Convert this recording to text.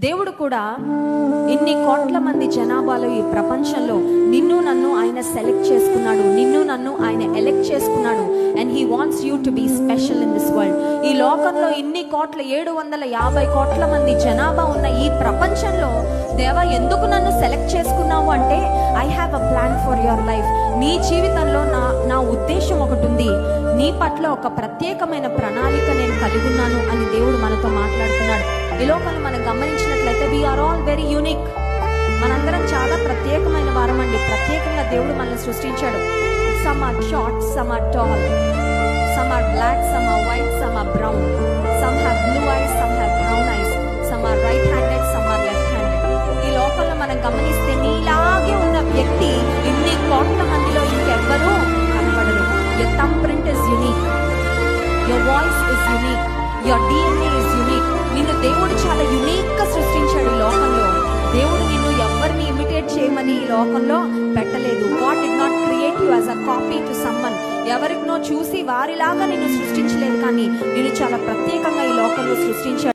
దేవుడు కూడా ఇన్ని కోట్ల మంది జనాభాలో ఈ ప్రపంచంలో నిన్ను నన్ను ఆయన సెలెక్ట్ చేసుకున్నాడు, నిన్ను నన్ను ఆయన ఎలెక్ట్ చేసుకున్నాడు. And he wants you to be special in this world. ఈ లోకంలో ఇన్ని కోట్ల 750 కోట్ల మంది జనాభా ఉన్న ఈ ప్రపంచంలో దేవా ఎందుకు నన్ను సెలెక్ట్ చేసుకున్నావు అంటే, I have a plan for your life. నీ జీవితంలో నా ఉద్దేశం ఒకటి ఉంది, నీ పట్ల ఒక ప్రత్యేకమైన ప్రణాళిక నేను కలిగి ఉన్నాను అని దేవుడు మనతో మాట్లాడుతున్నాడు. ఈ లోకంలో మనం గమనించినట్లయితే వీఆర్ ఆల్ వెరీ యూనిక్. మనందరం చాలా ప్రత్యేకమైన వారం అండి. ప్రత్యేకంగా దేవుడు మనల్ని సృష్టించాడు. Some are short, some are tall, some are black, some are white, some are brown, some have blue eyes, some have brown eyes, some are right handed, some are left handed. ఈ లోకంలో మనం గమనిస్తే నీలాగే ఉన్న వ్యక్తి ఇన్ని కోట్ల మందిలో ఇంకెవ్వరూ కనబడరు. Your thumbprint is unique. Your voice is unique. Your DNA is unique. నిన్ను దేవుడు చాలా యునిక్ గా సృష్టించాడు. ఈ లోకంలో దేవుడు నిన్ను ఎవరిని ఇమిటేట్ చేయమని ఈ లోకంలో పెట్టలేదు. God did not create you as a copy to someone. ఎవరినో చూసి వారిలాగా నిన్ను సృష్టించలేదు, కానీ నిన్ను చాలా ప్రత్యేకంగా ఈ లోకంలో సృష్టించాడు.